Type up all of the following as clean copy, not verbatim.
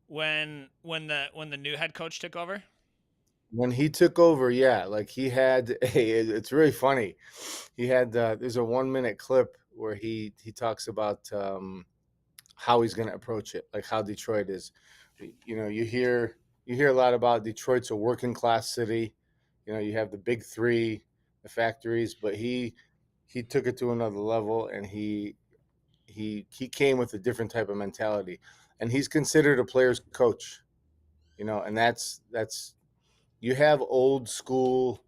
when the new head coach took over? When he took over, yeah, like he had it's really funny. He had there's a 1 minute clip where he talks about how he's going to approach it, like how Detroit is. You know, you hear a lot about Detroit's a working class city. You know, you have the big three, the factories, but he took it to another level, and he came with a different type of mentality, and he's considered a player's coach. You know, and that's you have old school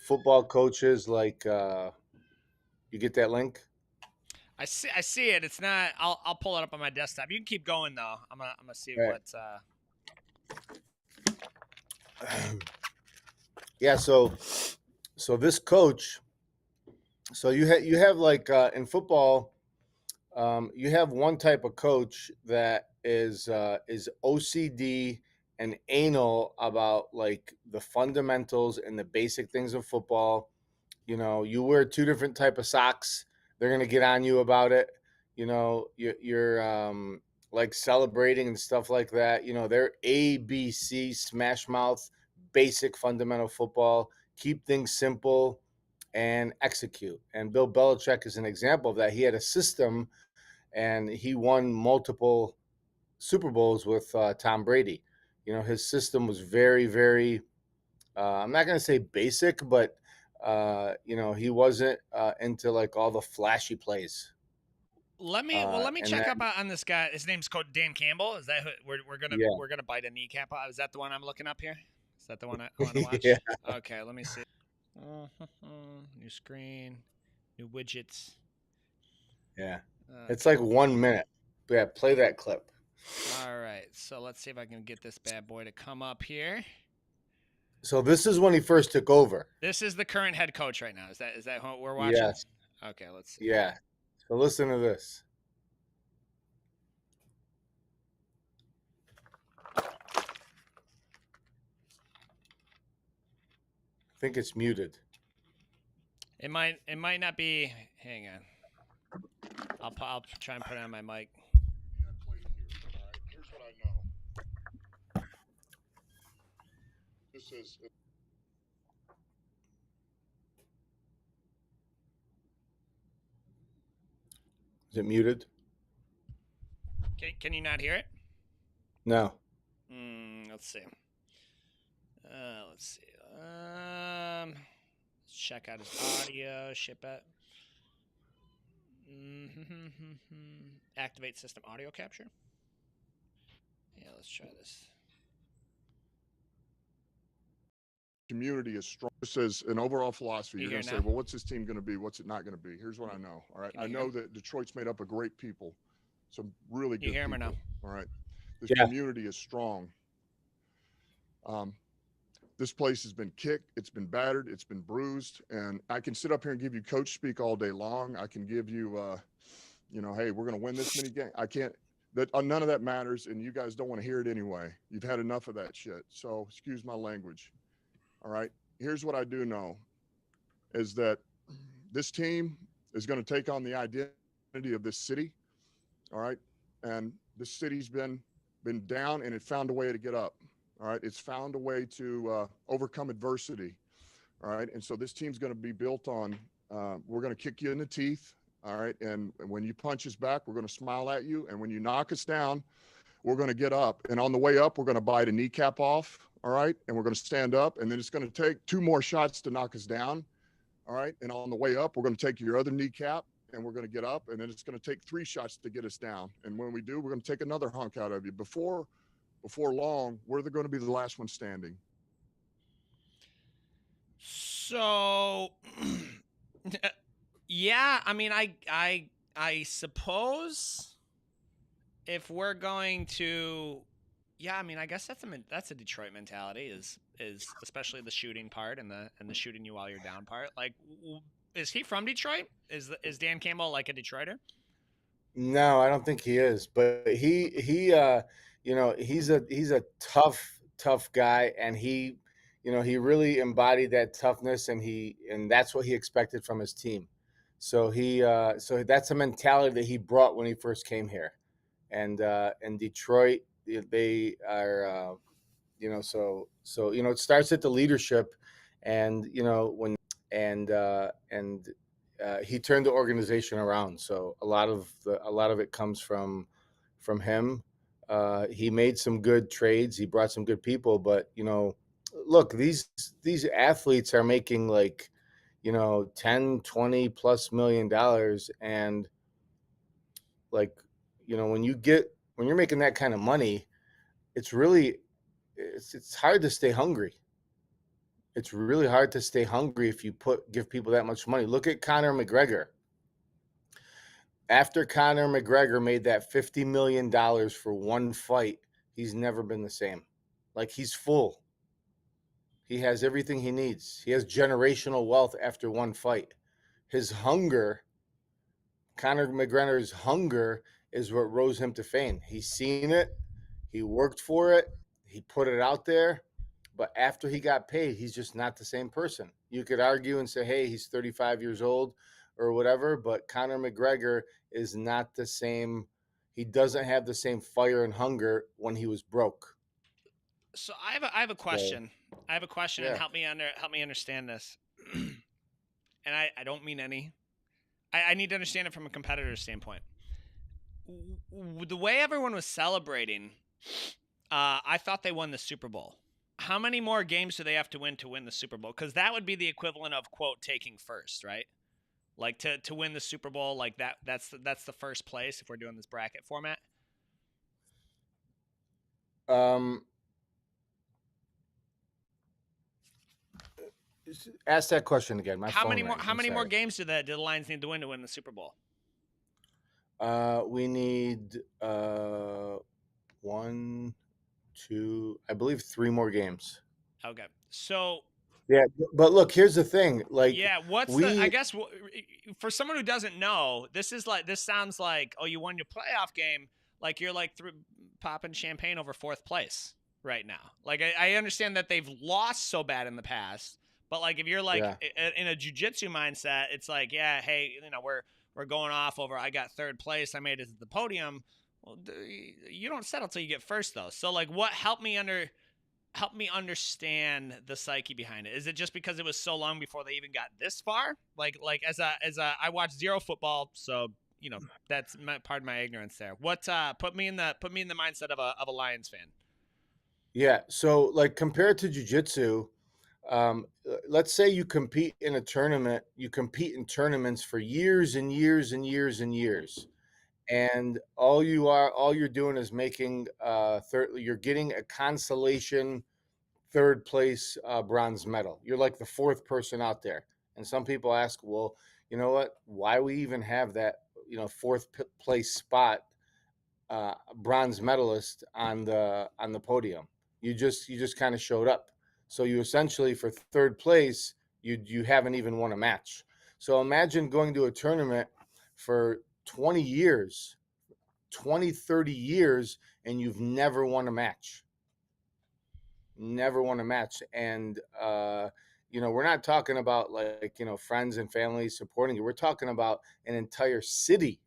football coaches like you get that link. I see it. It's not. I'll pull it up on my desktop. You can keep going though. I'm gonna see Right. what. Yeah, so this coach, so you have like in football, you have one type of coach that is OCD and anal about like the fundamentals and the basic things of football. You know, you wear two different type of socks, they're gonna get on you about it. You know, you're like celebrating and stuff like that. You know, they're ABC smash mouth, basic fundamental football, keep things simple and execute. And Bill Belichick is an example of that. He had a system, and he won multiple Super Bowls with Tom Brady. You know, his system was very, very. I'm not going to say basic, but you know, he wasn't into like all the flashy plays. Let me And check that, up on this guy. His name's Dan Campbell. Is that who we're gonna yeah, we're gonna bite a kneecap off? Is that the one I'm looking up here? Is that the one I want to yeah, watch? Okay, let me see. New screen, new widgets. yeah. It's Okay. like 1 minute. But yeah, play that clip. All right. So let's see if I can get this bad boy to come up here. So this is when he first took over. This is the current head coach right now. Is that what we're watching? Yes, Okay, let's see. yeah. So listen to this. I think it's muted. It might not be. Hang on. I'll try and put it on my mic. Here's what I know. This is Is it muted? Can you not hear it? No. Let's see. Let's see. Let's check out his audio. Ship it. Activate system audio capture. Yeah, let's try this. community is strong. This is an overall philosophy. You You're hear going to say, now? well, what's this team going to be? What's it not going to be? Here's what I know. All right. Can I you hear know him? that Detroit's made up of great people, some really You good hear him or people. no? All right. This Yeah. community is strong. This place has been kicked, it's been battered, it's been bruised, and I can sit up here and give you coach speak all day long. I can give you, hey, we're going to win this many games. I can't. That none of that matters, and you guys don't want to hear it anyway. You've had enough of that shit. So excuse my language. All right. Here's what I do know is that this team is going to take on the identity of this city. All right. And this city's been down, and it found a way to get up. All right. It's found a way to overcome adversity. All right. And so this team's going to be built on, we're going to kick you in the teeth. All right. And when you punch us back, we're going to smile at you. And when you knock us down, we're going to get up. And on the way up, we're going to bite a kneecap off. All right. And we're going to stand up. And then it's going to take 2 more shots to knock us down. All right. And on the way up, we're going to take your other kneecap, and we're going to get up. And then it's going to take 3 shots to get us down. And when we do, we're going to take another hunk out of you. Before long, we're going to be the last one standing. So, yeah, I mean, I suppose if we're going to, yeah, I mean, I guess that's a Detroit mentality is especially the shooting part and the shooting you while you're down part. Like, is he from Detroit? Is Dan Campbell like a Detroiter? No, I don't think he is. But you know, he's a tough guy, and he really embodied that toughness, and that's what he expected from his team. So that's a mentality that he brought when he first came here, and Detroit, they are, it starts at the leadership, and he turned the organization around. So a lot of it comes from him. He made some good trades. He brought some good people, but look, these athletes are making like 10, 20 plus $1 million, and like when you're making that kind of money, it's really it's hard to stay hungry. It's really hard to stay hungry if you give people that much money. Look at Conor McGregor. After Conor McGregor made that $50 million for one fight, he's never been the same. Like, he's full. He has everything he needs. He has generational wealth after one fight. His hunger, Conor McGregor's hunger, is what rose him to fame. He's seen it. He worked for it. He put it out there. But after he got paid, he's just not the same person. You could argue and say, hey, he's 35 years old or whatever, but Conor McGregor is not the same. He doesn't have the same fire and hunger when he was broke. So I have a question. I have a question, Yeah. and help me understand this. And I don't mean any. I need to understand it from a competitor's standpoint. The way everyone was celebrating, I thought they won the Super Bowl. How many more games do they have to win the Super Bowl? Because that would be the equivalent of, quote, taking first, right? Like to win the Super Bowl, like that's the first place if we're doing this bracket format. Ask that question again. How many more games do the Lions need to win the Super Bowl? We need 1, 2, I believe 3 more games. Okay, so yeah, but look, here's the thing. Like, yeah, I guess for someone who doesn't know, this sounds like, oh, you won your playoff game, like you're like popping champagne over fourth place right now. Like I understand that they've lost so bad in the past, but like if you're like in a jiu-jitsu mindset, it's like, yeah, hey, we're going off over, I got third place, I made it to the podium. Well, you don't settle till you get first though. So like, what help me understand the psyche behind it? Is it just because it was so long before they even got this far? Like as I watch zero football, so that's part of my ignorance there. What put me in the mindset of a Lions fan? Yeah, so like compared to jiu-jitsu, let's say you compete in a tournament, you compete in tournaments for years and years and years and years. And all you're doing is making you're getting a consolation third place bronze medal. You're like the fourth person out there. And some people ask, well, you know what? Why we even have that, fourth place spot, bronze medalist on the podium? You just kind of showed up. So you essentially, for third place, you haven't even won a match. So imagine going to a tournament for 20 years, 20, 30 years, and you've never won a match. Never won a match. And, we're not talking about like, friends and family supporting you. We're talking about an entire city.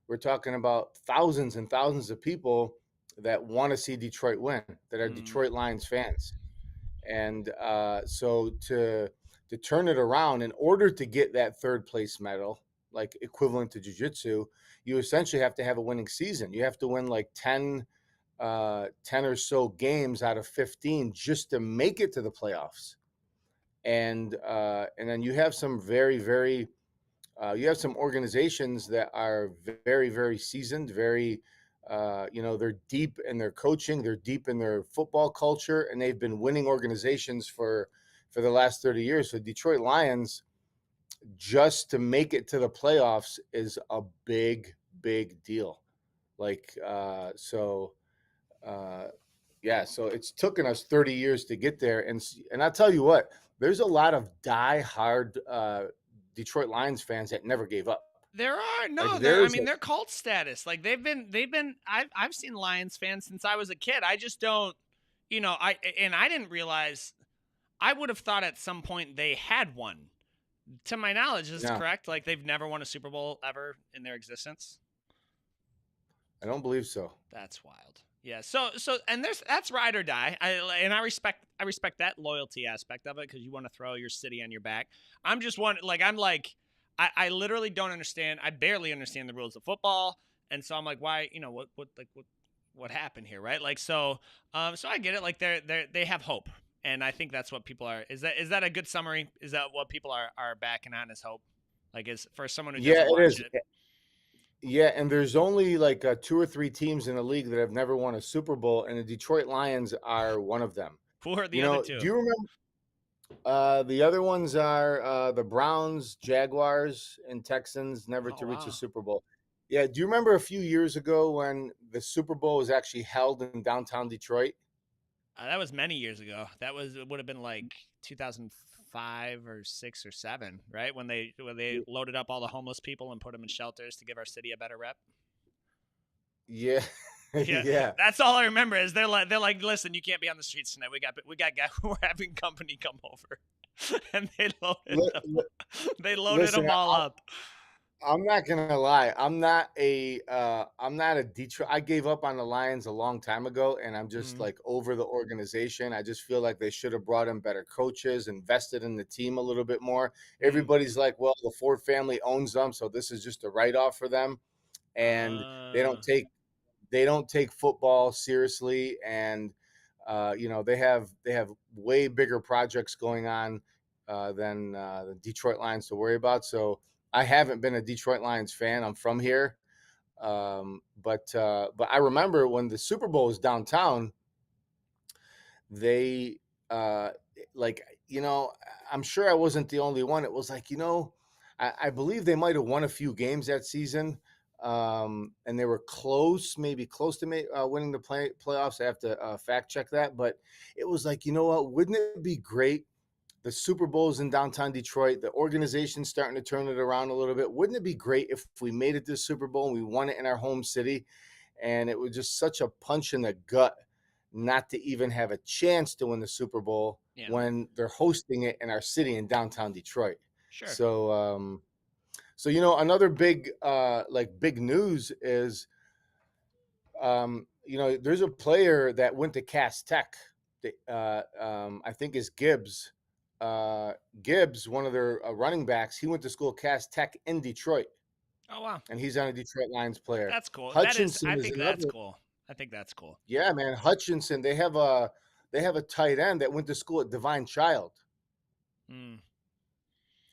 We're talking about thousands and thousands of people that want to see Detroit win, that are Detroit Lions fans. And so to turn it around, in order to get that third place medal, like equivalent to jiu-jitsu, you essentially have to have a winning season. You have to win like 10 or so games out of 15 just to make it to the playoffs. And then you have some very, very, you have some organizations that are very, very seasoned, very, they're deep in their coaching, they're deep in their football culture, and they've been winning organizations for the last 30 years. So Detroit Lions, just to make it to the playoffs is a big, big deal. Like, so it's taken us 30 years to get there. And I'll tell you what, there's a lot of die-hard Detroit Lions fans that never gave up. There are they're cult status. Like they've been. I've seen Lions fans since I was a kid. I just don't, I didn't realize. I would have thought at some point they had one. To my knowledge, is this correct? Like they've never won a Super Bowl ever in their existence. I don't believe so. That's wild. Yeah. So and that's ride or die. I respect that loyalty aspect of it because you want to throw your city on your back. I'm just one I literally don't understand. I barely understand the rules of football, and so I'm like, why? What happened here, right? Like so I get it. Like they have hope, and I think that's what people are. Is that a good summary? Is that what people are backing on as hope? Like is for someone who Yeah, doesn't it watch is. it. Yeah, and there's only like 2 or 3 teams in the league that have never won a Super Bowl, and the Detroit Lions are one of them. Who are the You other know, do two? you remember the other ones are the Browns, Jaguars, and Texans never Oh to reach a wow. Super Bowl. Yeah, do you remember a few years ago when the Super Bowl was actually held in downtown Detroit? That was many years ago. It would have been like 2005 or 6 or 7, right? When they loaded up all the homeless people and put them in shelters to give our city a better rep. Yeah, Yeah, yeah. that's all I remember. Is they're like, listen, you can't be on the streets tonight. We got guys. We're having company come over, and Li- li- they loaded Listen, them all up. I'm not gonna lie. I'm not a Detroit. I gave up on the Lions a long time ago, and I'm just Mm, like over the organization. I just feel like they should have brought in better coaches, invested in the team a little bit more. mm. Everybody's like, well, the Ford family owns them, so this is just a write off for them, and they don't Uh, take they don't take football seriously, and they have way bigger projects going on than the Detroit Lions to worry about. So I haven't been a Detroit Lions fan. I'm from here, but I remember when the Super Bowl was downtown, they uh, like I'm sure I wasn't the only one. It was like I believe they might have won a few games that season, and they were close, maybe close to winning the playoffs. I have to fact check that, but it was like, you know what? Wouldn't it be great? The Super Bowl's in downtown Detroit. The organization's starting to turn it around a little bit. Wouldn't it be great if we made it this Super Bowl and we won it in our home city? And it was just such a punch in the gut not to even have a chance to win the Super Bowl yeah, when they're hosting it in our city in downtown Detroit. sure. So another big news is there's a player that went to Cass Tech. I think is Gibbs. Gibbs, one of their running backs, he went to school at Cass Tech in Detroit, Oh wow, and he's on a Detroit Lions player. that's cool. That is. Hutchinson I is think that's another. cool. I think that's cool. Yeah, man, Hutchinson. They have a tight end that went to school at Divine Child, Mm.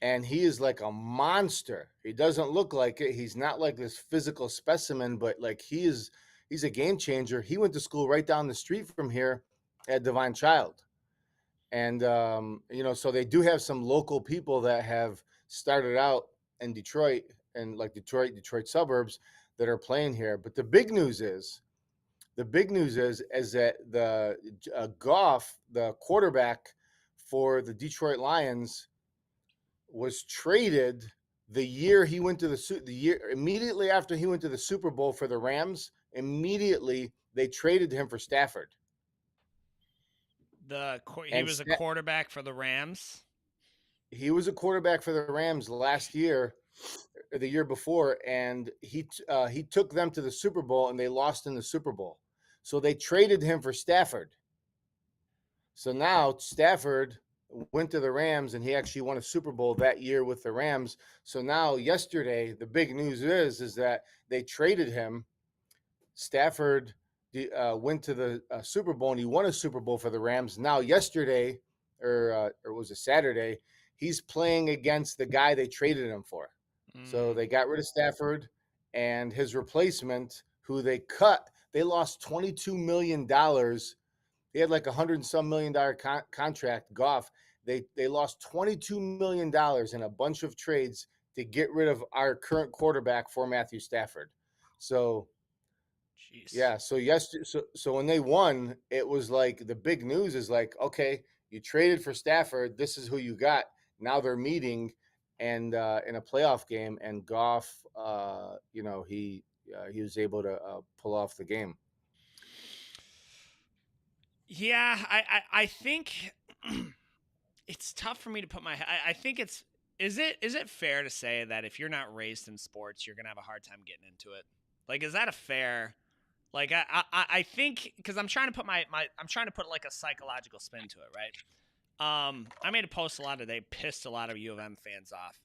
and he is like a monster. He doesn't look like it. He's not like this physical specimen, but like he's a game changer. He went to school right down the street from here at Divine Child. And so they do have some local people that have started out in Detroit and like Detroit suburbs that are playing here. But the big news is that the Goff, the quarterback for the Detroit Lions, was traded the year he went to the year immediately after he went to the Super Bowl for the Rams. Immediately they traded him for Stafford. He And was a quarterback for the Rams. he was a quarterback for the Rams last year, or the year before, and he took them to the Super Bowl, and they lost in the Super Bowl. So they traded him for Stafford. So now Stafford went to the Rams, and he actually won a Super Bowl that year with the Rams. So now yesterday, the big news is that they traded him. Stafford went to the Super Bowl, and he won a Super Bowl for the Rams. Now yesterday, or was it Saturday? He's playing against the guy they traded him for. So Mm. they got rid of Stafford, and his replacement, who they cut, they lost $22 million. He had like $100 and some million contract. Goff. They lost $22 million in a bunch of trades to get rid of our current quarterback for Matthew Stafford. So Jeez. yeah, so when they won, it was like the big news is like, okay, you traded for Stafford. This is who you got. Now they're meeting, and in a playoff game, and Goff, he was able to pull off the game. Yeah, I think it's tough for me to put my. I think it's. Is it fair to say that if you're not raised in sports, you're gonna have a hard time getting into it? Like, is that a fair? Like, I think because I'm trying to put I'm trying to put like a psychological spin to it, right? I made a post a lot today, pissed a lot of U of M fans off.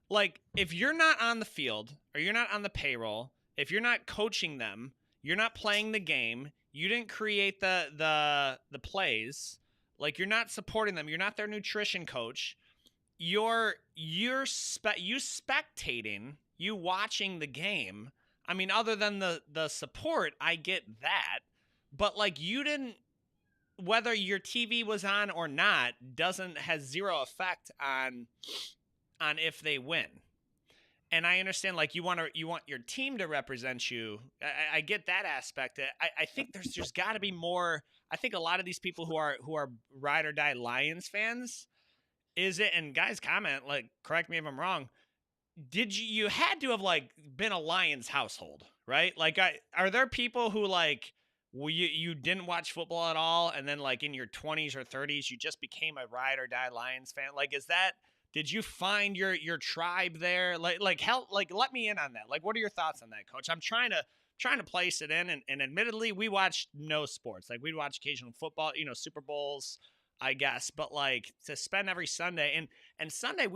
Like, if you're not on the field or you're not on the payroll, if you're not coaching them, you're not playing the game, you didn't create the plays, like you're not supporting them, you're not their nutrition coach, you spectating, you watching the game. I mean, other than the support, I get that, but like you didn't, whether your TV was on or not has zero effect on if they win. And I understand, like, you want your team to represent you. I get that aspect. I think there's got to be more. I think a lot of these people who are ride or die Lions fans, is it? And guys, comment, like, correct me if I'm wrong. Did you had to have like been a Lions household, right? Like, are there people who like, well, you didn't watch football at all, and then like in your 20s or 30s you just became a ride or die Lions fan? Like, is that, did you find your tribe there? Like help, like let me in on that. Like, what are your thoughts on that, Coach? I'm trying to place it in, and admittedly we watched no sports. Like, we'd watch occasional football, Super Bowls, I guess, but like to spend every Sunday, and Sunday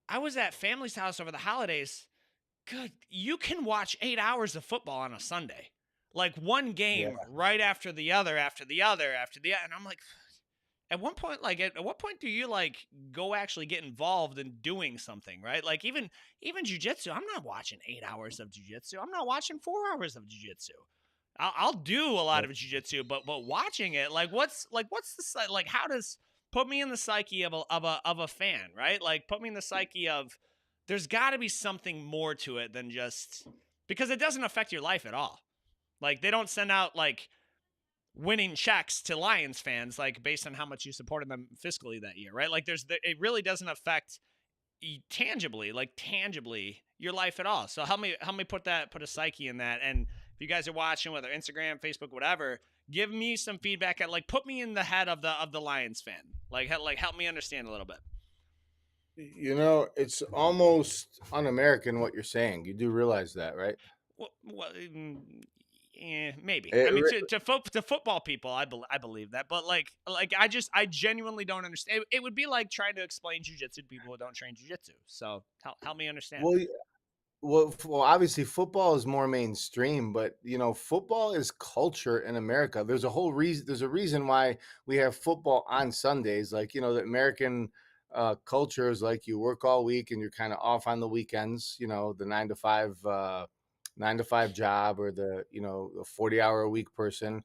I was at family's house over the holidays. Good, you can watch 8 hours of football on a Sunday, like one game right after the other, after the other, after the other. And I'm like, at one point, like at what point do you like go actually get involved in doing something, right? Like even jiu-jitsu, I'm not watching 8 hours of jiu-jitsu. I'm not watching 4 hours of jiu-jitsu. I'll do a lot of jiu-jitsu, but watching it, like what's the, like, how does, put me in the psyche of a fan, right? Like, put me in the psyche of, there's got to be something more to it than just, because it doesn't affect your life at all. Like, they don't send out like winning checks to Lions fans, like based on how much you supported them fiscally that year, right? Like, it really doesn't affect tangibly your life at all. So help me put a psyche in that. And if you guys are watching, whether Instagram, Facebook, whatever, give me some feedback, at like, put me in the head of the Lions fan. Like help me understand a little bit. It's almost un-American what you're saying. You do realize that, right? Well, maybe. It I mean, to football people, I believe that, but like I genuinely don't understand. It would be like trying to explain jiu-jitsu to people who don't train jiu-jitsu. So help me understand. Well, obviously football is more mainstream, but football is culture in America. There's a whole reason. There's a reason why we have football on Sundays. Like, the American culture is like, you work all week and you're kind of off on the weekends. The 9 to 5 job, or the 40-hour a week person.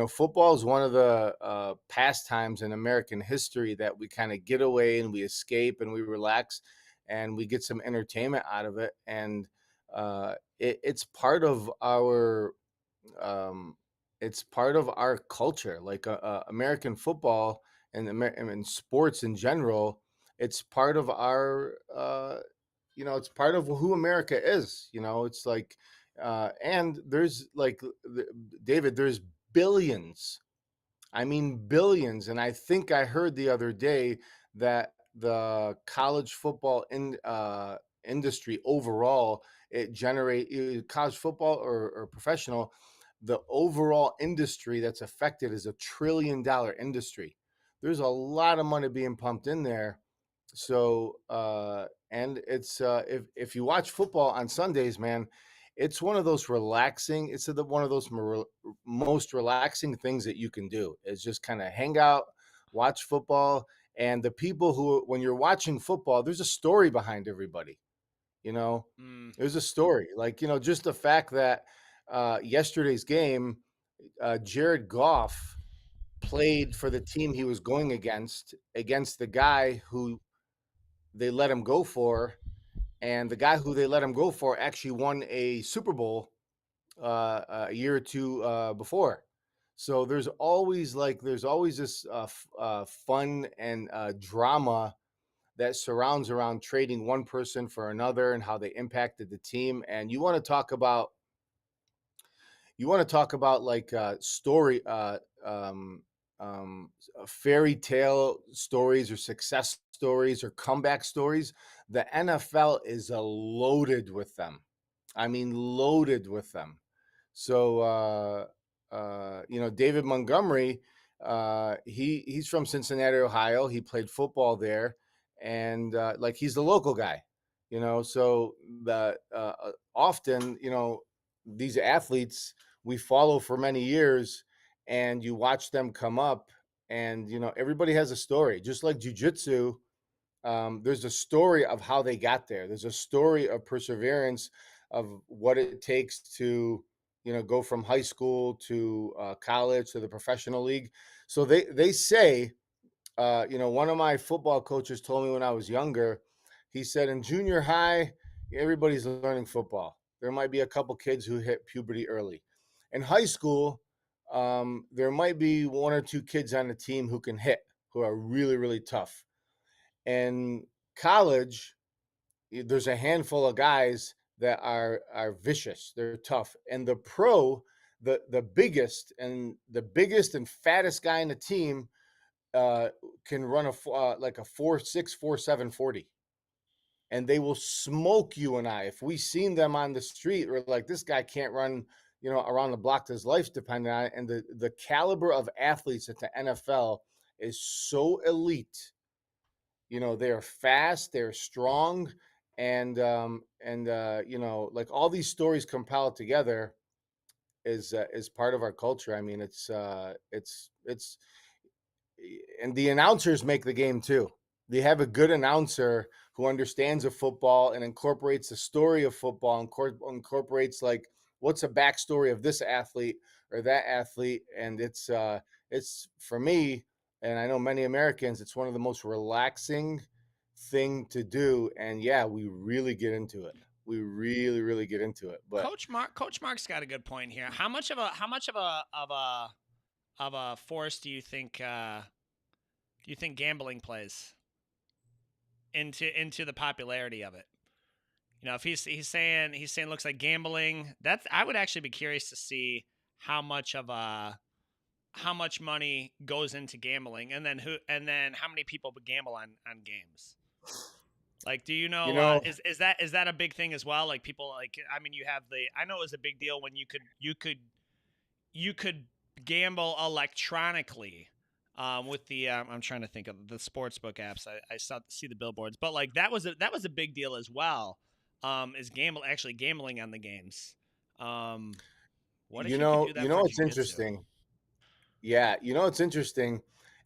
Football is one of the pastimes in American history that we kind of get away and we escape and we relax and we get some entertainment out of it. And it's part of our culture. Like American football and sports in general, it's part of our it's part of who America is. It's like and there's like, David, there's billions. I mean billions. And I think I heard the other day that the college football industry overall, college football or professional, the overall industry that's affected is $1 trillion industry. There's a lot of money being pumped in there. So and it's if you watch football on Sundays, man, it's one of those relaxing. It's one of those most relaxing things that you can do. Is just kind of hang out, watch football. And the people who, when you're watching football, there's a story behind everybody. There's a story. Like, just the fact that yesterday's game, Jared Goff played for the team he was going against the guy who they let him go for. And the guy who they let him go for actually won a Super Bowl a year or two before. So there's always this fun and drama that surrounds around trading one person for another and how they impacted the team. And you want to talk about like story, fairy tale stories or success stories or comeback stories. The NFL is loaded with them. I mean, loaded with them. So, David Montgomery, he's from Cincinnati, Ohio. He played football there, and like he's the local guy, So the often, these athletes we follow for many years, and you watch them come up, and everybody has a story, just like jujitsu. There's a story of how they got there. There's a story of perseverance, of what it takes to, go from high school to college to the professional league. So they say, one of my football coaches told me when I was younger, he said in junior high, everybody's learning football. There might be a couple kids who hit puberty early. In high school, there might be one or two kids on the team who can hit, who are really, really tough. In college, there's a handful of guys that are vicious. They're tough. And the pro, the biggest and fattest guy in the team can run like a 4.6, 4.7 40. And they will smoke you and I. If we seen them on the street, we're like, this guy can't run, around the block. His life's dependent on it. And the caliber of athletes at the NFL is so elite. They are fast, they're strong, and like all these stories compiled together is part of our culture. I mean, it's and the announcers make the game too. They have a good announcer who understands of football and incorporates the story of football, and incorporates like what's a backstory of this athlete or that athlete, and it's for me, and I know many Americans, it's one of the most relaxing thing to do. And yeah, we really get into it. We really, really get into it. But Coach Mark's got a good point here. How much of a force do you think gambling plays into the popularity of it? If he's saying looks like gambling, I would actually be curious to see how much money goes into gambling, and then how many people would gamble on games. Like, do you know, is that a big thing as well? Like people, like, I mean, I know it was a big deal when you could gamble electronically with the I'm trying to think of the sportsbook apps. I see the billboards, but like that was a big deal as well. Is gambling on the games. What if you could do that for what's jiu-jitsu? interesting? Yeah, what's interesting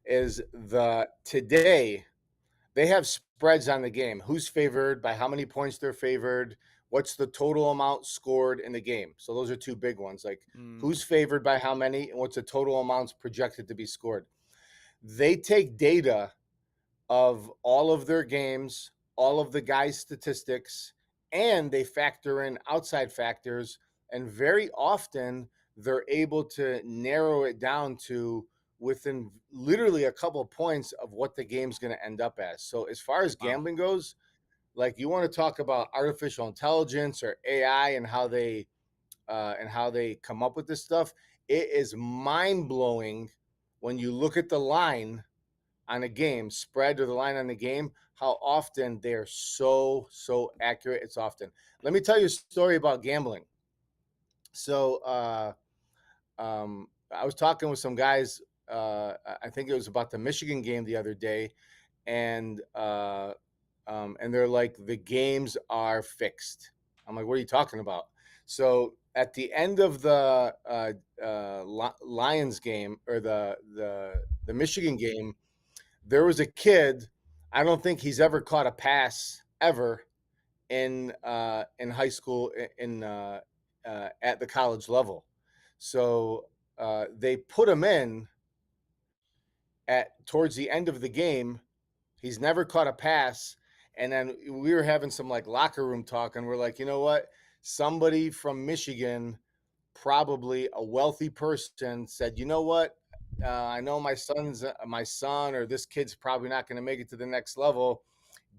is today they have spreads on the game. Who's favored, by how many points they're favored, what's the total amount scored in the game. So those are two big ones, like who's favored by how many and what's the total amounts projected to be scored. They take data of all of their games, all of the guys' statistics, and they factor in outside factors. And very often they're able to narrow it down to within literally a couple of points of what the game's going to end up as. So as far as gambling goes, like you want to talk about artificial intelligence or AI and how they come up with this stuff, it is mind-blowing when you look at the line on a game, spread or the line on the game, how often they're so accurate. It's often. Let me tell you a story about gambling. So I was talking with some guys, I think it was about the Michigan game the other day, and they're like, the games are fixed. I'm like, what are you talking about? So at the end of the Lions game, or the Michigan game, there was a kid. I don't think he's ever caught a pass ever in high school, at the college level. So they put him in towards the end of the game. He's never caught a pass. And then we were having some like locker room talk, and we're like, you know what? Somebody from Michigan, probably a wealthy person, said, you know what? I know my son or this kid's probably not going to make it to the next level.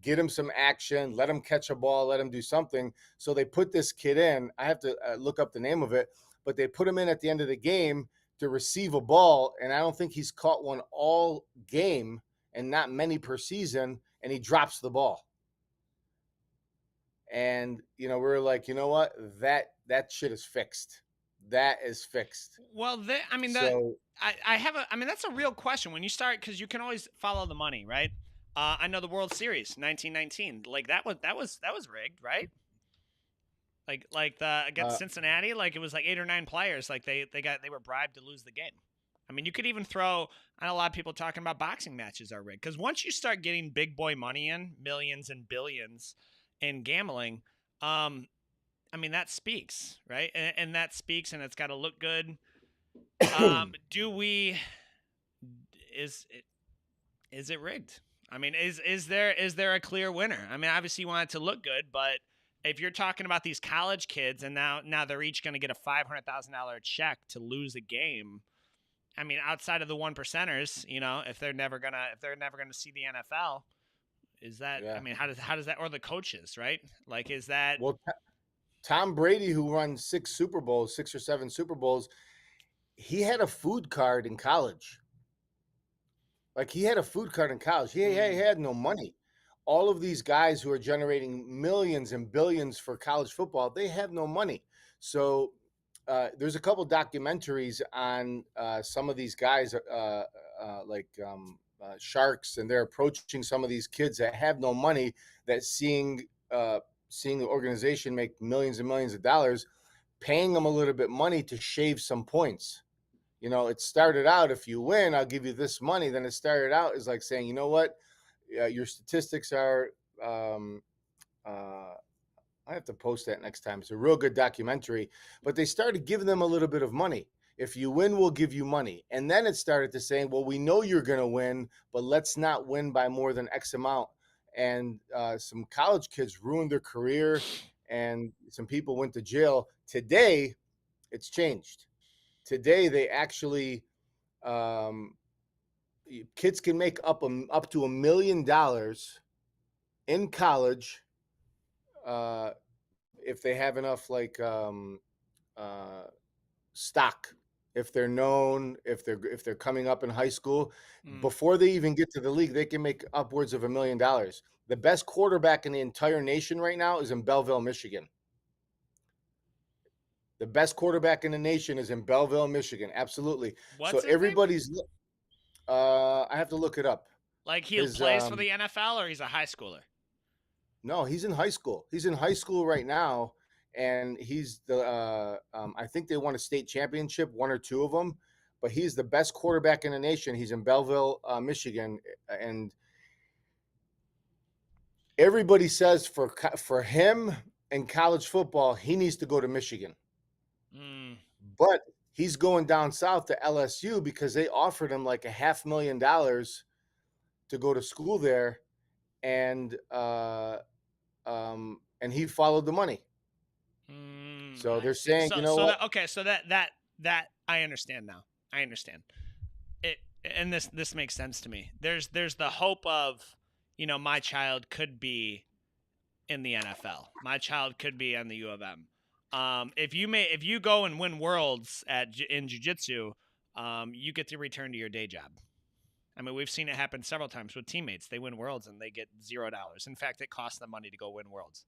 Get him some action, let him catch a ball, let him do something. So they put this kid in. I have to look up the name of it, but they put him in at the end of the game to receive a ball. And I don't think he's caught one all game, and not many per season. And he drops the ball. And we were like, you know what, that shit is fixed. That is fixed. Well, I mean, So I have a, I mean, that's a real question when you start, because you can always follow the money, right? I know the World Series 1919, like that was rigged, right? Like the against uh, Cincinnati, like it was like 8 or 9 players, like they were bribed to lose the game. I mean, you could even throw. I know a lot of people talking about boxing matches are rigged, because once you start getting big boy money in, millions and billions in gambling, I mean that speaks, right? And that speaks, and it's got to look good. Do we? Is it? Is it rigged? I mean, is there a clear winner? I mean, obviously you want it to look good, but if you're talking about these college kids and now they're each going to get a $500,000 check to lose a game. I mean, outside of the 1%ers, if they're never gonna see the NFL, is that? I yeah. mean, how does that, or the coaches, right? Like, is that? Well, Tom Brady, who won 6 or 7 Super Bowls, he had a food card in college. Like, he had a food card in college. He Mm, had no money. All of these guys who are generating millions and billions for college football, they have no money. So there's a couple documentaries on some of these guys, sharks, and they're approaching some of these kids that have no money, that seeing the organization make millions and millions of dollars, paying them a little bit money to shave some points. It started out, if you win, I'll give you this money. Then it started out as like saying, you know what, your statistics are. Um, uh, I have to post that next time. It's a real good documentary. But they started giving them a little bit of money. If you win, we'll give you money. And then it started to saying, well, we know you're going to win, but let's not win by more than X amount. And some college kids ruined their career, and some people went to jail. Today, it's changed. Today, they actually um, kids can make up to $1 million in college uh, if they have enough uh, stock. If they're known, if they're coming up in high school, mm. before they even get to the league, they can make upwards of $1 million. The best quarterback in the entire nation right now is in Belleville, Michigan. The best quarterback in the nation is in Belleville, Michigan. Absolutely. So What's his name? everybody's. I have to look it up. Like, he His plays for the NFL, or he's a high schooler? No, he's in high school. He's in high school right now, and he's the. I think they won a state championship, one or two of them, but he's the best quarterback in the nation. He's in Belleville, Michigan, and everybody says for him in college football, he needs to go to Michigan, Mm. but he's going down south to LSU because they offered him like $500,000 to go to school there, and and he followed the money. So I they're see. saying, So you know so what? that okay. So that I understand now. I understand it, and this makes sense to me. There's the hope of, my child could be in the NFL. My child could be on the U of M. If you go and win worlds in jiu-jitsu, you get to return to your day job. I mean, we've seen it happen several times with teammates. They win worlds and they get $0. In fact, it costs them money to go win worlds.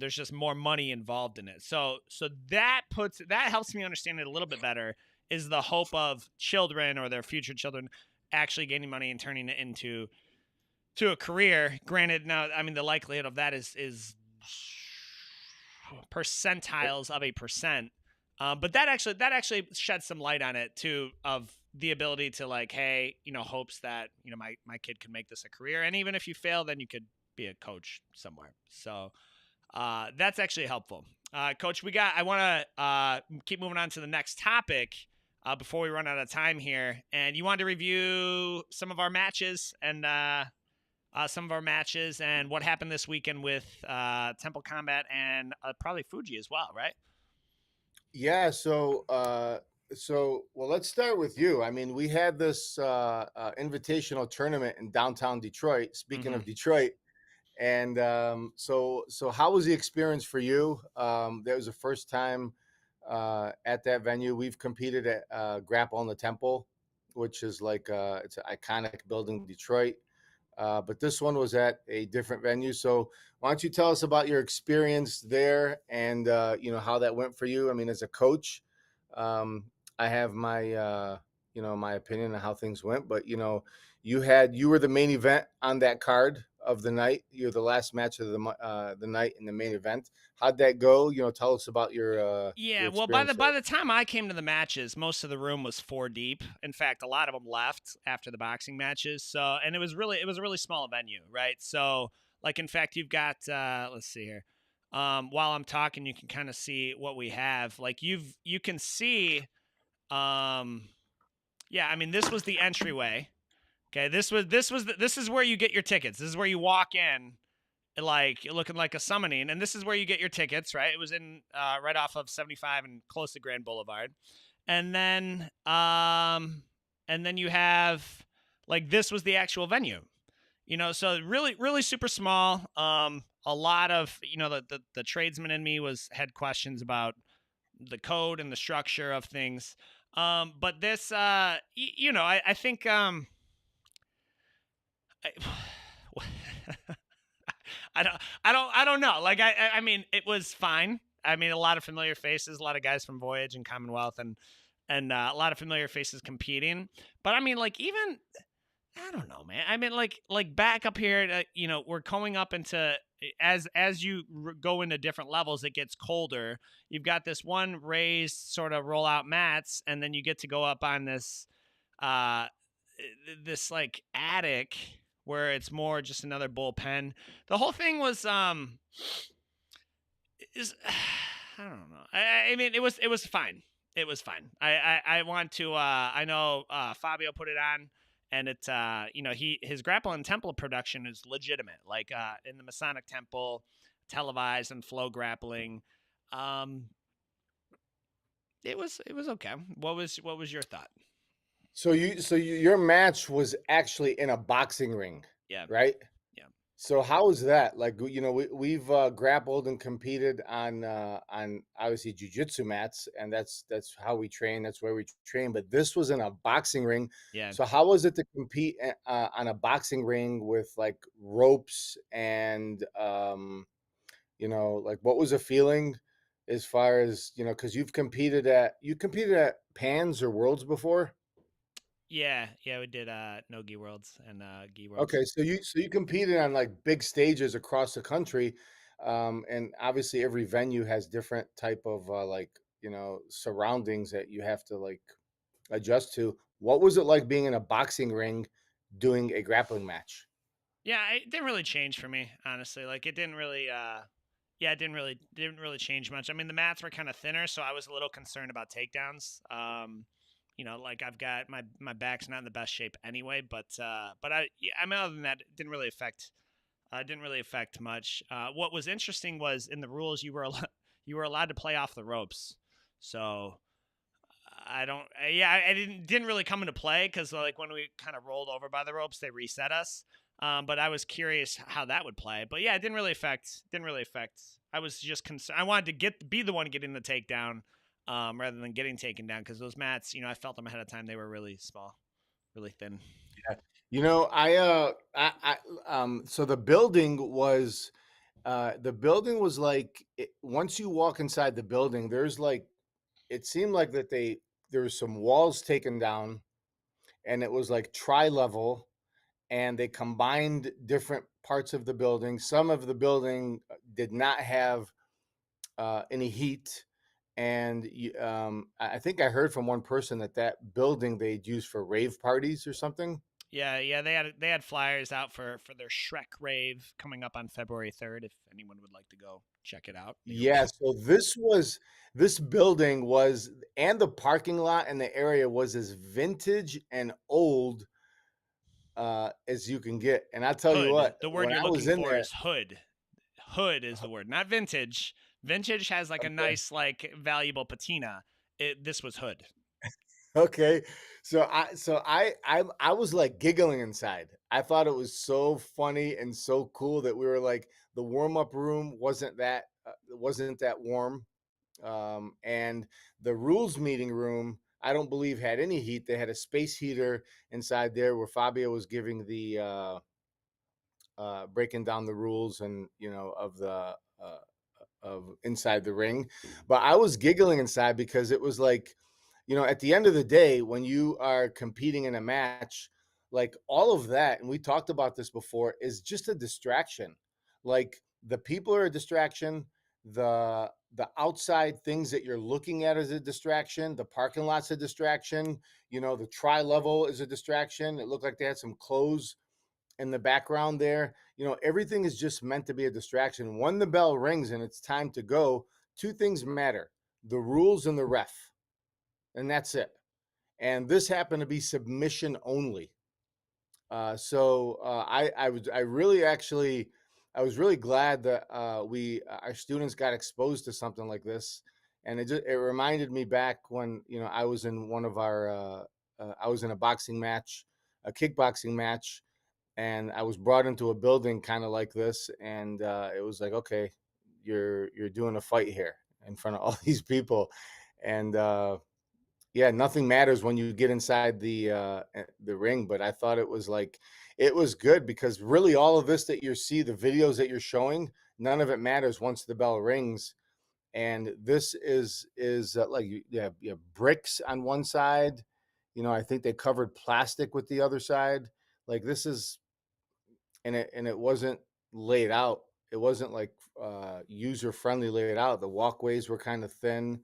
There's just more money involved in it. So that helps me understand it a little bit better. Is the hope of children or their future children actually gaining money and turning it into a career? Granted, now, I mean, the likelihood of that is percentiles of a percent. But that actually sheds some light on it too, of the ability to, like, hey, hopes that my kid can make this a career, and even if you fail, then you could be a coach somewhere. So that's actually helpful. Coach, I want to keep moving on to the next topic before we run out of time here, and you wanted to review some of our matches and what happened this weekend with Temple Combat and probably Fuji as well, right? Yeah. Well, let's start with you. I mean, we had this invitational tournament in downtown Detroit. Speaking Mm-hmm. of Detroit, and so how was the experience for you? That was the first time at that venue. We've competed at Grapple in the Temple, which is like it's an iconic building in Detroit. but this one was at a different venue. So why don't you tell us about your experience there and how that went for you? I mean, as a coach, um, I have my my opinion on how things went, but you were the main event on that card of the night. You're the last match of the night in the main event. How'd that go? Tell us about your Yeah, well, by the experience there. by the time I came to the matches, most of the room was 4 deep. In fact, a lot of them left after the boxing matches. So, and it was a really small venue, right? So, like, in fact, you've got let's see here. While I'm talking, you can kind of see what we have. Like, you can see, yeah. I mean, this was the entryway. Okay, this is where you get your tickets. This is where you walk in, like looking like a summoning, and this is where you get your tickets, right? It was in right off of 75 and close to Grand Boulevard. And then you have, like, this was the actual venue. So really super small. A lot of, the tradesman in me had questions about the code and the structure of things. But this I think I, I don't know. Like, I mean, it was fine. I mean, a lot of familiar faces, a lot of guys from Voyage and Commonwealth, and a lot of familiar faces competing. But I mean, like, even I don't know, man. I mean, like back up here, we're going up into, as you go into different levels, it gets colder. You've got this one raised sort of rollout mats, and then you get to go up on uh this like attic where it's more just another bullpen. The whole thing was is I don't know. I mean, it was fine. It was fine. I want to I know Fabio put it on, and it's his grapple and temple production is legitimate. Like in the Masonic Temple, televised and flow grappling. Um it was okay. What was your thought? Your match was actually in a boxing ring, Yeah. right? Yeah. So how is that? Like, we've grappled and competed on obviously jujitsu mats, and that's how we train. That's where we train. But this was in a boxing ring. Yeah. So how was it to compete on a boxing ring with like ropes and like what was the feeling as far as because you competed at Pans or Worlds before? Yeah, we did no gi worlds and gi worlds. Okay, so you competed on like big stages across the country, and obviously every venue has different type of like surroundings that you have to like adjust to. What was it like being in a boxing ring doing a grappling match? Yeah, it didn't really change for me, honestly. Like, it didn't really yeah, it didn't really change much. I mean, the mats were kind of thinner, so I was a little concerned about takedowns. Like, I've got my back's not in the best shape anyway, but I mean, other than that, it didn't really affect much. What was interesting was in the rules you were allowed to play off the ropes. So I don't yeah, I didn't really come into play cuz like when we kind of rolled over by the ropes, they reset us. But I was curious how that would play. But yeah, it didn't really affect. I was just concerned. I wanted to be the one getting the takedown, rather than getting taken down, because those mats, I felt them ahead of time. They were really small, really thin. Yeah. So the building was like once you walk inside the building, there's like it seemed like there was some walls taken down, and it was like tri-level, and they combined different parts of the building. Some of the building did not have any heat, and I think I heard from one person that building they'd use for rave parties or something. Yeah. They had flyers out for their Shrek rave coming up on February 3rd. If anyone would like to go check it out. Yeah, so this building was, and the parking lot and the area was as vintage and old as you can get. And I tell you Hood. what, The word when you're I was looking in for there, is hood. Hood is the word, not vintage. Vintage has like a okay, nice, like, valuable patina. This was hood. okay, so I was like giggling inside. I thought it was so funny and so cool that we were like the warm up room wasn't that warm. And the rules meeting room, I don't believe had any heat. They had a space heater inside there where Fabio was giving breaking down the rules and of the of inside the ring, but I was giggling inside because it was like, at the end of the day, when you are competing in a match, like all of that, and we talked about this before, is just a distraction. Like the people are a distraction, the outside things that you're looking at is a distraction, the parking lot's a distraction, the tri-level is a distraction. It looked like they had some clothes in the background there. Everything is just meant to be a distraction. When the bell rings and it's time to go, two things matter: the rules and the ref, and that's it. And this happened to be submission only. I was really glad that our students got exposed to something like this, and it reminded me back when I was in I was in a boxing match, a kickboxing match, and I was brought into a building kind of like this, and it was like, okay, you're doing a fight here in front of all these people, and yeah, nothing matters when you get inside the ring. But I thought it was good because really all of this that you see, the videos that you're showing, none of it matters once the bell rings. And this is like you have bricks on one side. I think they covered plastic with the other side. Like this is and it wasn't laid out. It wasn't like user friendly laid out. The walkways were kind of thin,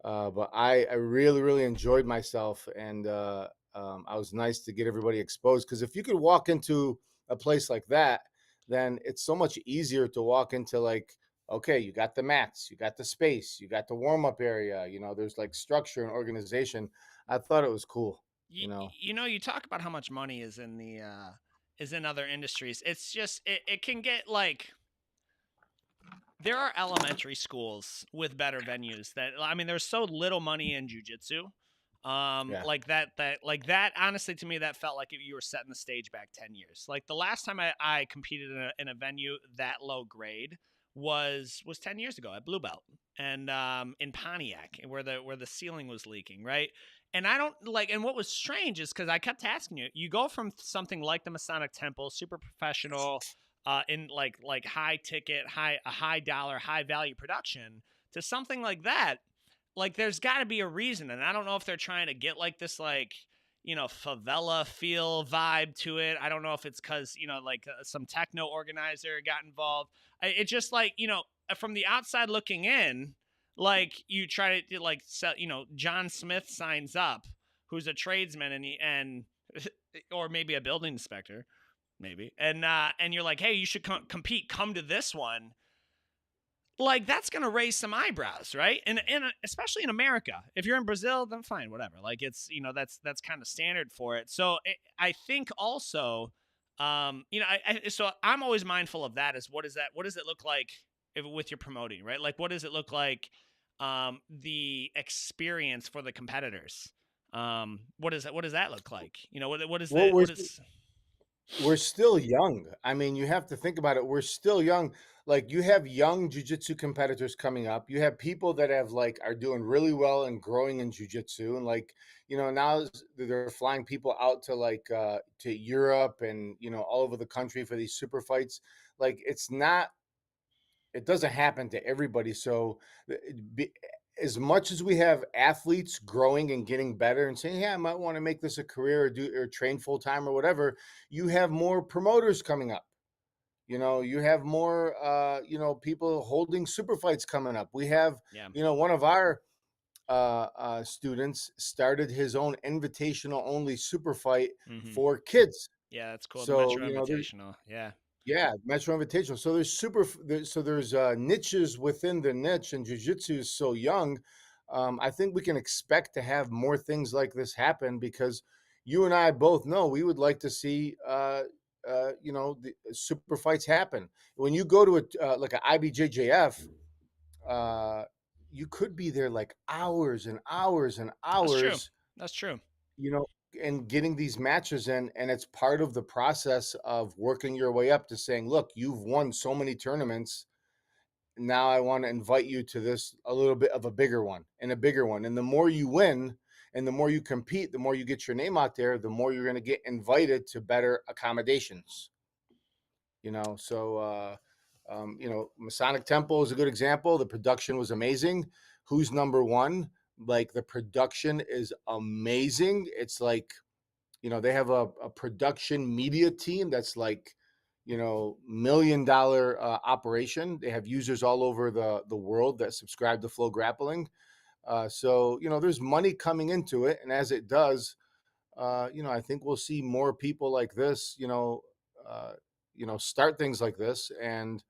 but I really really enjoyed myself, and I was nice to get everybody exposed because if you could walk into a place like that, then it's so much easier to walk into like, okay, you got the mats, you got the space, you got the warm up area. There's like structure and organization. I thought it was cool. You talk about how much money is in the is in other industries. It's just it can get like there are elementary schools with better venues that there's so little money in jiu-jitsu. Yeah. Like that honestly to me that felt like if you were setting the stage back 10 years. Like the last time I competed in a venue that low grade was 10 years ago at Blue Belt and in Pontiac where the ceiling was leaking, right? And I don't like, and what was strange is because I kept asking you go from something like the Masonic Temple, super professional, in like high ticket, high dollar, high value production to something like that. Like there's got to be a reason, and I don't know if they're trying to get like this like favela feel vibe to it. I don't know if it's because like some techno organizer got involved. It's just like from the outside looking in, like you try to like sell, John Smith signs up, who's a tradesman and or maybe a building inspector, maybe, and you're like, hey, you should compete. Come to this one. Like that's gonna raise some eyebrows, right? And especially in America. If you're in Brazil, then fine, whatever. Like it's that's kind of standard for it. So I think also, so I'm always mindful of that. Is what is that? What does it look like with your promoting, right? Like what does it look like? The experience for the competitors. What does that look like? What is Well, the what is we're still young. I mean, you have to think about it. We're still young. Like you have young jujitsu competitors coming up. You have people that have like are doing really well and growing in jujitsu, and like now they're flying people out to like to Europe and all over the country for these super fights. Like it doesn't happen to everybody. So as much as we have athletes growing and getting better and saying, yeah, I might want to make this a career or train full time or whatever, you have more promoters coming up. You have more, people holding super fights coming up. We have, yeah. One of our students started his own invitational only super fight Mm-hmm. for kids. Yeah, that's cool. The So, Metro Invitational. Yeah. yeah, Metro Invitational. So there's niches within the niche, and jiu-jitsu is so young. I think we can expect to have more things like this happen because you and I both know we would like to see the super fights happen. When you go to like an IBJJF, uh, you could be there like hours and hours and That's true. hours, That's true. you know, and getting these matches in, and it's part of the process of working your way up to saying, look, you've won so many tournaments. Now I want to invite you to this a little bit of a bigger one and a bigger one. And the more you win and the more you compete, the more you get your name out there, the more you're going to get invited to better accommodations. Masonic Temple is a good example. The production was amazing. Who's number one? Like, the production is amazing. It's like, they have a production media team that's like, $1 million operation. They have users all over the world that subscribe to Flow Grappling. So, there's money coming into it. And as it does, I think we'll see more people like this, start things like this. And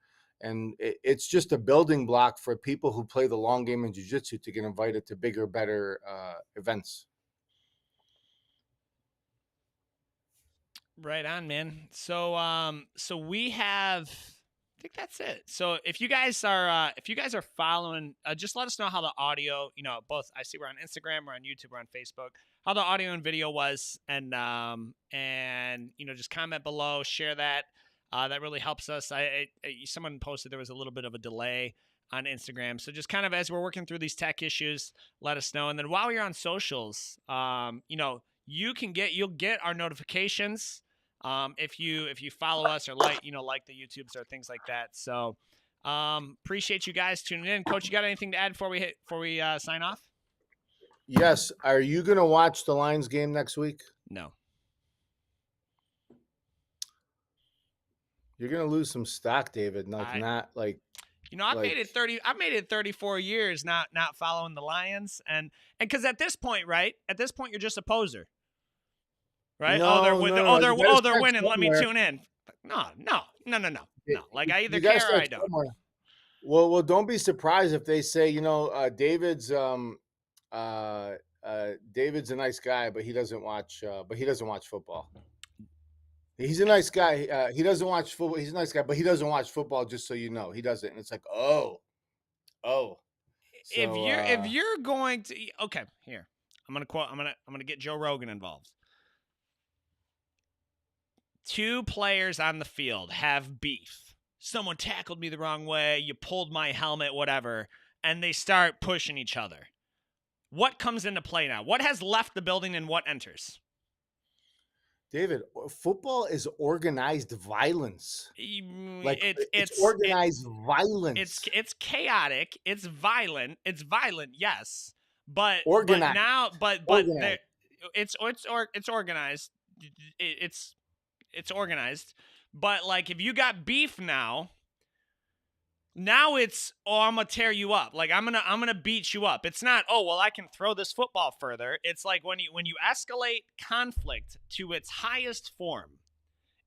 it's just a building block for people who play the long game in jiu-jitsu to get invited to bigger, better events. Right on, man. So we have, I think that's it. So if you guys are following, just let us know how the audio, both, I see we're on Instagram, we're on YouTube, we're on Facebook, how the audio and video was, and just comment below, share that. That really helps us. Someone posted there was a little bit of a delay on Instagram, so just kind of as we're working through these tech issues, let us know. And then while you're on socials, you'll get our notifications. If you follow us or like the YouTubes or things like that. So appreciate you guys tuning in. Coach, you got anything to add before we sign off? Yes. Are you going to watch the Lions game next week? No. You're going to lose some stock, David. I've made it 34 years not following the Lions, and because at this point you're just a poser. Right? No, they're winning. Let me tune in. No. Like, I either care or I don't. Somewhere. Well, don't be surprised if they say, David's David's a nice guy, but he doesn't watch football. He's a nice guy. He doesn't watch football. He's a nice guy, but he doesn't watch football. Just so you know, he doesn't. And it's like, oh. So, if you're going to, okay, here, I'm gonna get Joe Rogan involved. 2 players on the field have beef. Someone tackled me the wrong way. You pulled my helmet, whatever. And they start pushing each other. What comes into play now? What has left the building and what enters? David, football is organized violence. It's organized violence. It's chaotic. It's violent. It's violent, yes. But organized. It's organized. It's organized, but like, if you got beef now it's, I'm gonna tear you up. Like, I'm gonna beat you up. It's not, I can throw this football further. It's like when you escalate conflict to its highest form,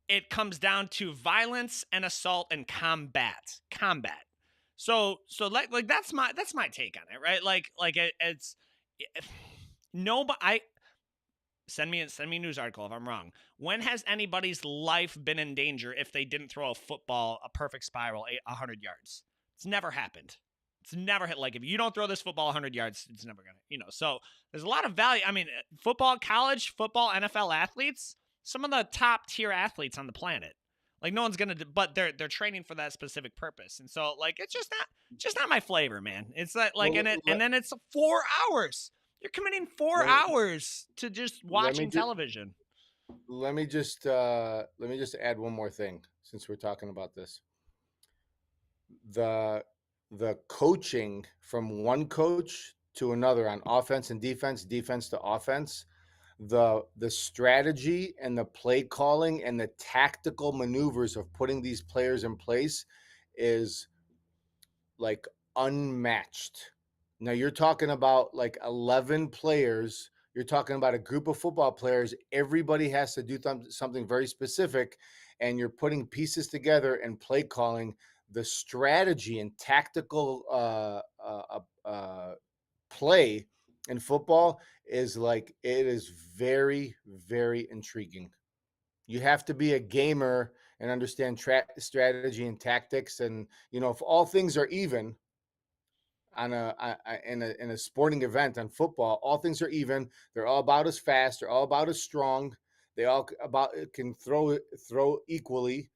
it comes down to violence and assault and combat. So like that's my take on it, right? Send me a news article if I'm wrong. When has anybody's life been in danger if they didn't throw a perfect spiral 100 yards? It's never happened. It's never hit. Like, if you don't throw this football 100 yards, it's never going to, So there's a lot of value. I mean, football, college football, NFL athletes, some of the top tier athletes on the planet. Like, no one's going to, but they're training for that specific purpose. And so, like, it's just not my flavor, man. It's and then it's 4 hours. You're committing 4 hours to just watching television. Let me just add one more thing since we're talking about this. The coaching from one coach to another on offense and defense to offense, the strategy and the play calling and the tactical maneuvers of putting these players in place is like unmatched. Now, you're talking about like 11 players. You're talking about a group of football players. Everybody has to do something very specific, and you're putting pieces together and play calling. The strategy and tactical play in football it is very, very intriguing. You have to be a gamer and understand strategy and tactics. And, if all things are even, in a sporting event on football, all things are even. They're all about as fast. They're all about as strong. They all can throw equally,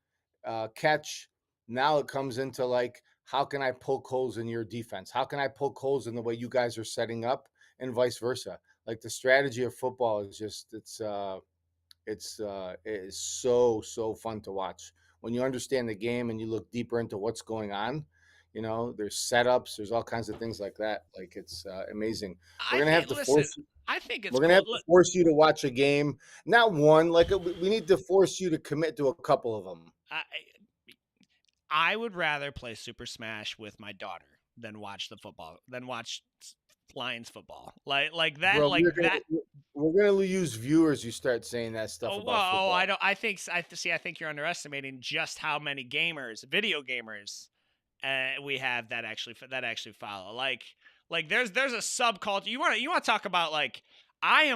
catch. Now it comes into like, how can I poke holes in your defense? How can I poke holes in the way you guys are setting up, and vice versa? Like, the strategy of football is just it is so fun to watch when you understand the game and you look deeper into what's going on. You know, there's setups, there's all kinds of things like that. Like it's amazing. We're I gonna have think. to Listen, force. I think it's We're gonna cool. have to force you to watch a game, not one. Like we need to force you to commit to a couple of them. I would rather play Super Smash with my daughter than watch the football, than watch Lions football. Like that, Bro, like that. we're gonna lose viewers. You start saying that stuff Oh, about well, football. I don't. I think. I see. I think you're underestimating just how many gamers, video gamers, we have that actually follow. Like there's a subculture. You want to talk about like. I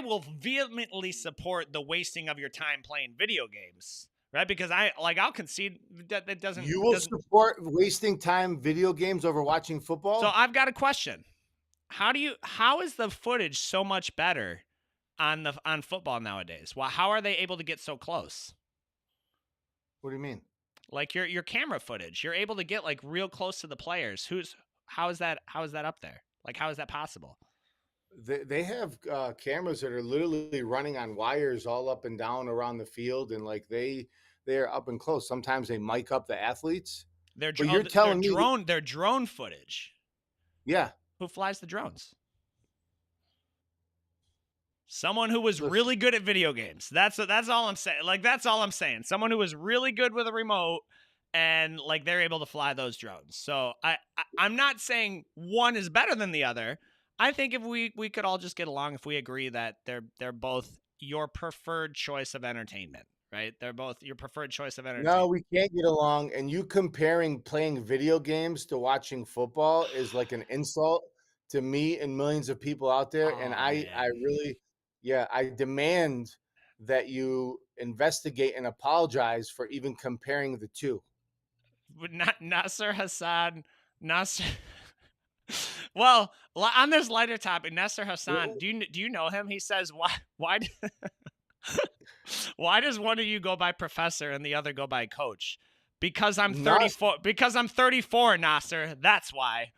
will vehemently support the wasting of your time playing video games, right? Because I'll concede that doesn't. You will support wasting time video games over watching football? So I've got a question. How is the footage so much better on football nowadays? Well, how are they able to get so close? What do you mean? Like your camera footage, you're able to get like real close to the players. How is that up there? Like how is that possible? They have cameras that are literally running on wires all up and down around the field, and like they're up and close. Sometimes they mic up the athletes. But you're telling me their drone footage. Yeah. Who flies the drones? Someone who was really good at video games. That's all I'm saying. Like that's all I'm saying. Someone who was really good with a remote and like they're able to fly those drones. So I'm not saying one is better than the other. I think if we could all just get along if we agree that they're both your preferred choice of entertainment, right? They're both your preferred choice of entertainment. No, we can't get along. And you comparing playing video games to watching football is like an insult to me and millions of people out there. Oh, and I really, I demand that you investigate and apologize for even comparing the two. Not Nasser Hassan, Nasser. Well, on this lighter topic, Nasser Hassan, do you know him? He says, why why does one of you go by professor and the other go by coach? Because I'm 34. Because I'm 34, Nasser. That's why.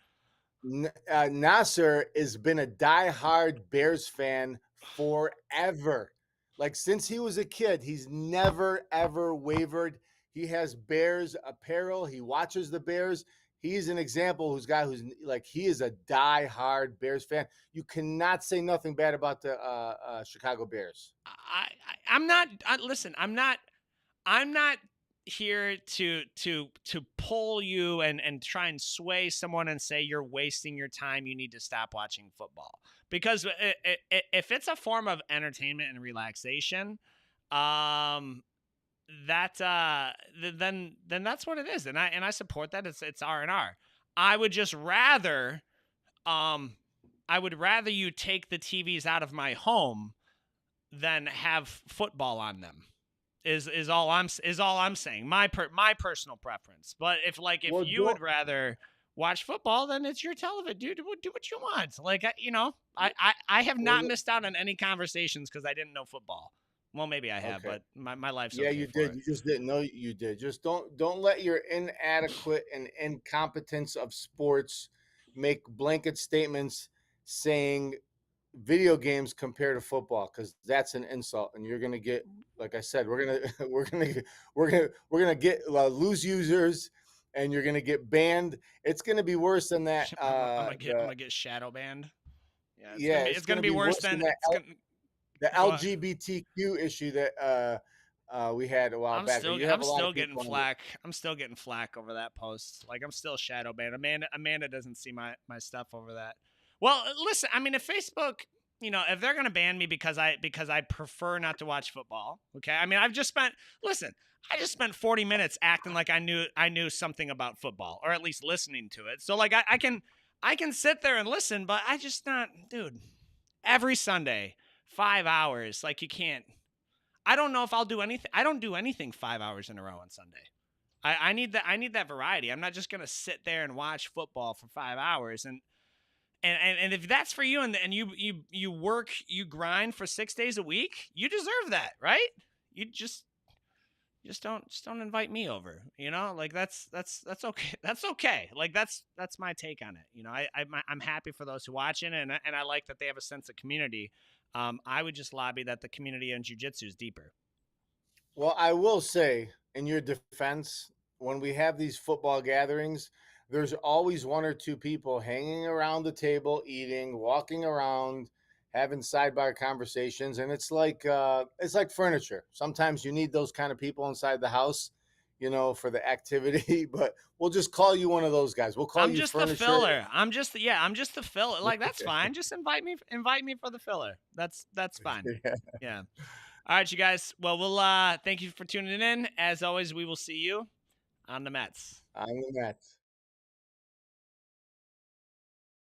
Nasser has been a diehard Bears fan forever. Like since he was a kid, he's never ever wavered. He has Bears apparel. He watches the Bears. He's an example who's like he is a diehard Bears fan. You cannot say nothing bad about the Chicago Bears. I'm not. Listen, I'm not here to pull you and try and sway someone and say you're wasting your time. You need to stop watching football because if it's a form of entertainment and relaxation, then that's what it is, and I support that. It's R&R. I would just rather you take the TVs out of my home than have football on them. Is all I'm saying. My personal preference. But if you would rather watch football, then it's your television, dude. Do what you want. Like I have not missed out on any conversations because I didn't know football. Well, maybe I have, but my life's okay. You did. You just didn't know you did. Just don't let your inadequate and incompetence of sports make blanket statements saying video games compared to football, because that's an insult, and you're gonna get, like I said, we're gonna get lose users, and you're gonna get banned. It's gonna be worse than that. I'm gonna get shadow banned. It's gonna be worse than the LGBTQ issue that we had a while back. I'm still getting flack. I'm still getting flack over that post. Like I'm still shadow banned. Amanda doesn't see my stuff over that. Well, listen, I mean, if Facebook, if they're gonna ban me because I prefer not to watch football, okay. I mean, I just spent 40 minutes acting like I knew something about football, or at least listening to it. So like I can sit there and listen, but I just not, dude. Every Sunday, 5 hours, like you can't. I don't know if I'll do anything. I don't do anything 5 hours in a row on Sunday. I need that variety. I'm not just gonna sit there and watch football for 5 hours and if that's for you and you work, you grind for 6 days a week, you deserve that, right? You just don't invite me over, like that's okay. That's okay. Like that's my take on it. I'm happy for those who watch it, and I like that they have a sense of community. I would just lobby that the community in jiu-jitsu is deeper. Well, I will say, in your defense, when we have these football gatherings, there's always one or two people hanging around the table, eating, walking around, having sidebar conversations, and it's like furniture. Sometimes you need those kind of people inside the house, for the activity. But we'll just call you one of those guys. We'll call I'm you just furniture. the filler. I'm just the filler. Like, that's fine. Just invite me for the filler. That's fine. Yeah. All right, you guys. Well, we'll thank you for tuning in. As always, we will see you on the Mets. On the Mets.